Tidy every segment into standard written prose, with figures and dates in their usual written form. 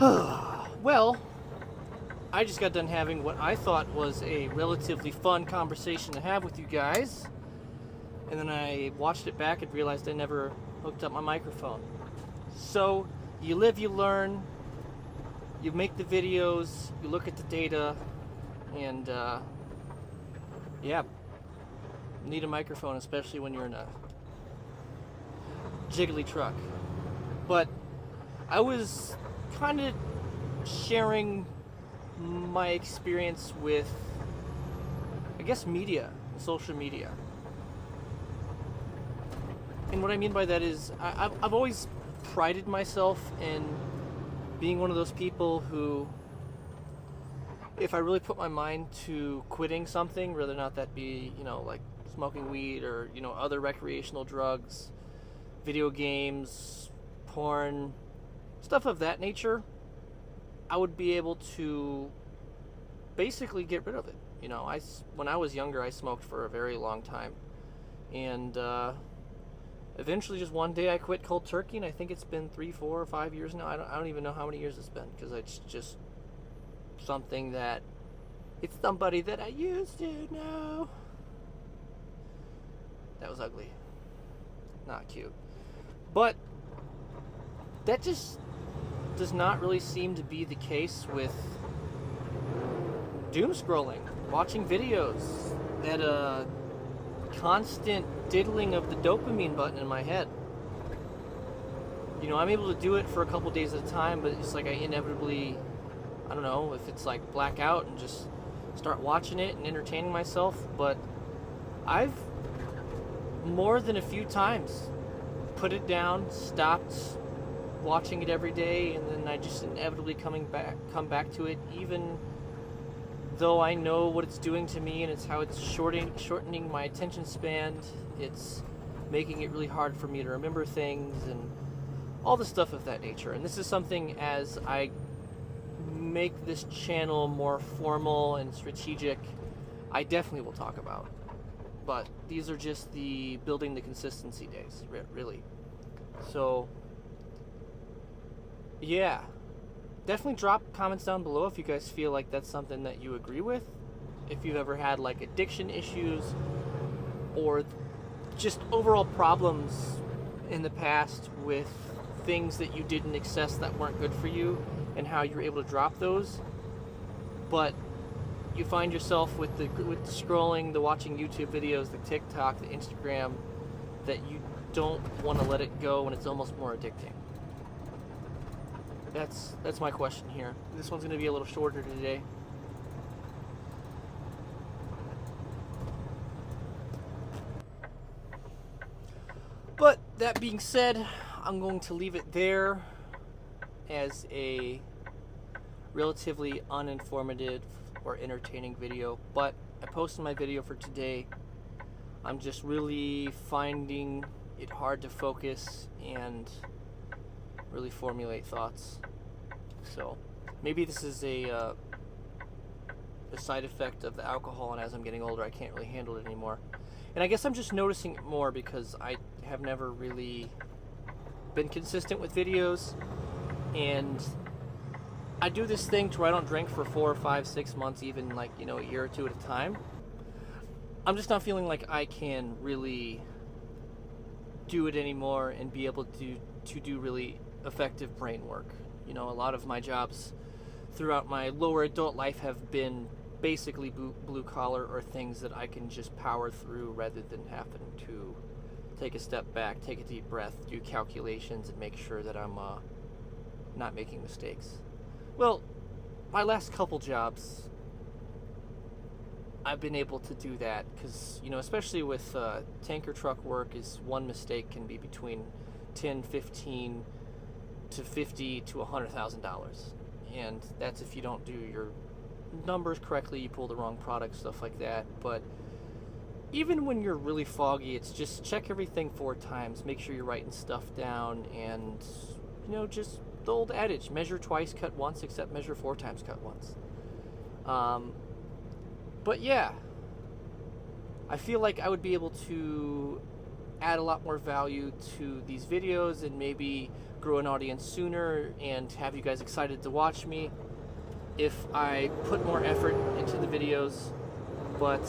Well, I just got done having what I thought was a relatively fun conversation to have with you guys, and then I watched it back and realized I never hooked up my microphone. So, you live, you learn, you make the videos, you look at the data, and yeah, need a microphone, especially when you're in a jiggly truck. But I was kind of sharing my experience with, I guess, media, social media. And what I mean by that is I've always prided myself in being one of those people who, if I really put my mind to quitting something, whether or not that be, like smoking weed or, other recreational drugs, video games, porn, stuff of that nature, I would be able to basically get rid of it. When I was younger, I smoked for a very long time. And eventually just one day I quit cold turkey, and I think it's been 3, 4, or 5 years now. I don't even know how many years it's been, because it's just something that it's somebody that I used to know. That was ugly. Not cute. But that just does not really seem to be the case with doom scrolling, watching videos, that constant diddling of the dopamine button in my head. I'm able to do it for a couple days at a time, but it's like I inevitably, I don't know if it's like black out and just start watching it and entertaining myself. But I've more than a few times put it down, stopped watching it every day, and then I just inevitably come back to it, even though I know what it's doing to me and it's how it's shortening my attention span. It's making it really hard for me to remember things and all the stuff of that nature. And this is something, as I make this channel more formal and strategic, I definitely will talk about. But these are just the building the consistency days, really. So, yeah. Definitely drop comments down below if you guys feel like that's something that you agree with. If you've ever had like addiction issues or just overall problems in the past with things that you didn't access that weren't good for you, and how you were able to drop those, but you find yourself with the scrolling, the watching YouTube videos, the TikTok, the Instagram, that you don't want to let it go, and it's almost more addicting. That's my question here. This one's going to be a little shorter today. But that being said, I'm going to leave it there as a relatively uninformative or entertaining video. But I posted my video for today. I'm just really finding it hard to focus and really formulate thoughts. So maybe this is a side effect of the alcohol, and as I'm getting older I can't really handle it anymore. And I guess I'm just noticing it more because I have never really been consistent with videos, and I do this thing to where I don't drink for 4, 5, 6 months, even like a year or two at a time. I'm just not feeling like I can really do it anymore and be able to do really effective brain work. A lot of my jobs throughout my lower adult life have been basically blue collar, or things that I can just power through rather than having to take a step back, take a deep breath, do calculations, and make sure that I'm not making mistakes. Well, my last couple jobs, I've been able to do that because, especially with tanker truck work, is one mistake can be between 10, 15 to 50 to $100,000. And that's if you don't do your numbers correctly, you pull the wrong product, stuff like that. But even when you're really foggy, it's just check everything 4 times, make sure you're writing stuff down, and just the old adage, measure twice, cut once, except measure 4 times, cut once. But yeah, I feel like I would be able to add a lot more value to these videos and maybe grow an audience sooner and have you guys excited to watch me if I put more effort into the videos. But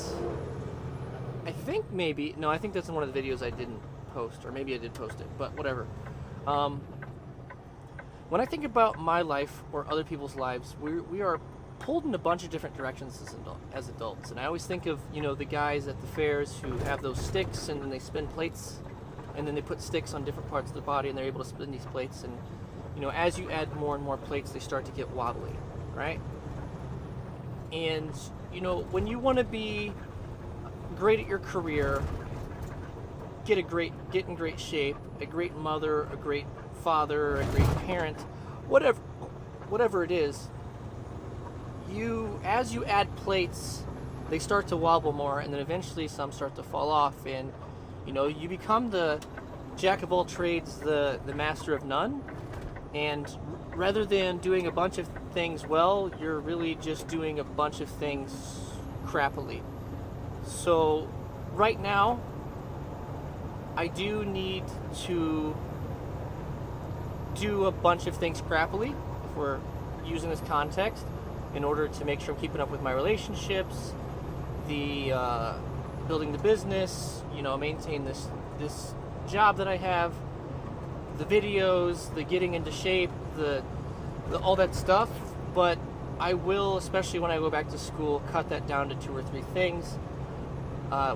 I think I think that's in one of the videos I didn't post, or maybe I did post it, but whatever. When I think about my life or other people's lives, we are pulled in a bunch of different directions as adults. And I always think of, the guys at the fairs who have those sticks and then they spin plates, and then they put sticks on different parts of the body and they're able to spin these plates. And, as you add more and more plates, they start to get wobbly, right? And, when you want to be great at your career, get in great shape, a great mother, a great father, a great parent, whatever it is, as you add plates, they start to wobble more, and then eventually some start to fall off, and you become the jack of all trades, the master of none. And rather than doing a bunch of things well, you're really just doing a bunch of things crappily. So right now, I do need to do a bunch of things crappily, if we're using this context, in order to make sure I'm keeping up with my relationships, the building the business, maintain this job that I have, the videos, the getting into shape, the all that stuff. But I will, especially when I go back to school, cut that down to 2 or 3 things,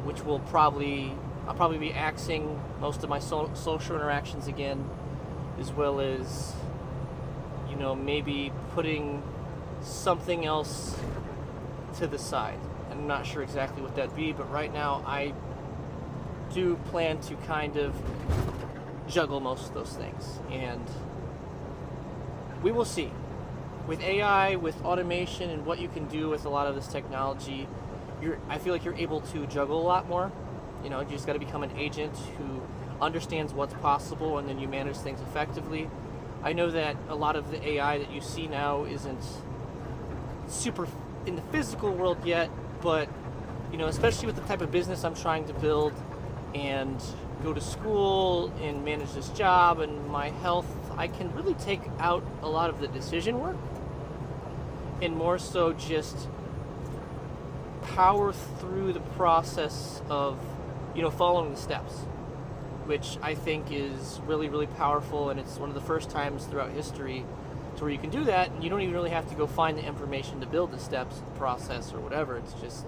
which I'll probably be axing most of my social interactions again, as well as maybe putting something else to the side. I'm not sure exactly what that'd be, but right now I do plan to kind of juggle most of those things, and we will see. With AI, with automation, and what you can do with a lot of this technology, I feel like you're able to juggle a lot more. You just got to become an agent who understands what's possible, and then you manage things effectively. I know that a lot of the AI that you see now isn't super in the physical world yet, but especially with the type of business I'm trying to build and go to school and manage this job and my health, I can really take out a lot of the decision work and more so just power through the process of following the steps, which I think is really, really powerful. And it's one of the first times throughout history to where you can do that, and you don't even really have to go find the information to build the steps, the process, or whatever. It's just,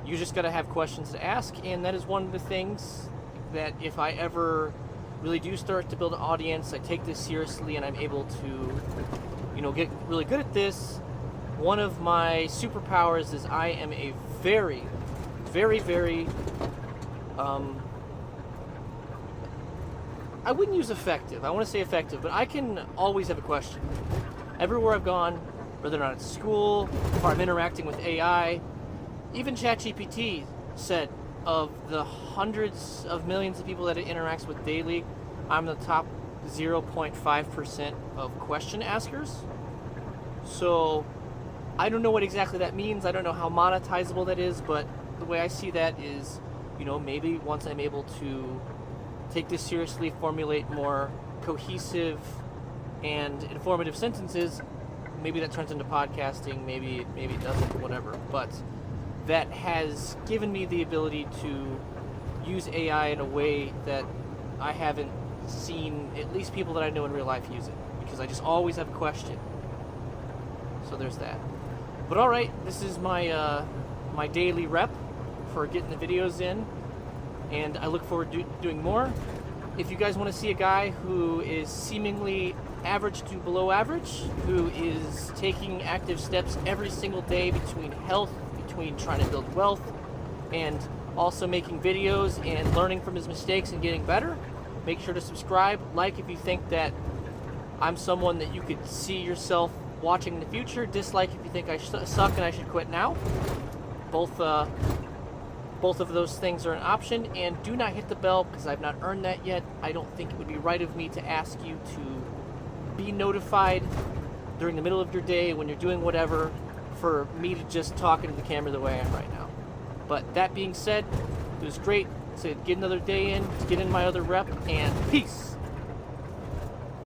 you just got to have questions to ask. And that is one of the things that if I ever really do start to build an audience, I take this seriously and I'm able to get really good at this. One of my superpowers is I am a very, very, very I wouldn't use effective. I want to say effective, but I can always have a question. Everywhere I've gone, whether or not it's school, or I'm interacting with AI, even ChatGPT said of the hundreds of millions of people that it interacts with daily, I'm the top 0.5% of question askers. So I don't know what exactly that means. I don't know how monetizable that is, but the way I see that is, maybe once I'm able to take this seriously, formulate more cohesive and informative sentences, maybe that turns into podcasting, maybe it doesn't, whatever. But that has given me the ability to use AI in a way that I haven't seen at least people that I know in real life use it, because I just always have a question. So there's that. But all right, this is my my daily rep for getting the videos in, and I look forward to doing more. If you guys want to see a guy who is seemingly average to below average, who is taking active steps every single day between health, between trying to build wealth, and also making videos and learning from his mistakes and getting better, make sure to subscribe. Like if you think that I'm someone that you could see yourself watching in the future. Dislike if you think I suck and I should quit now. Both of those things are an option. And do not hit the bell, because I've not earned that yet. I don't think it would be right of me to ask you to be notified during the middle of your day when you're doing whatever for me to just talk into the camera the way I am right now. But that being said, it was great So get another day in, get in my other rep, and peace.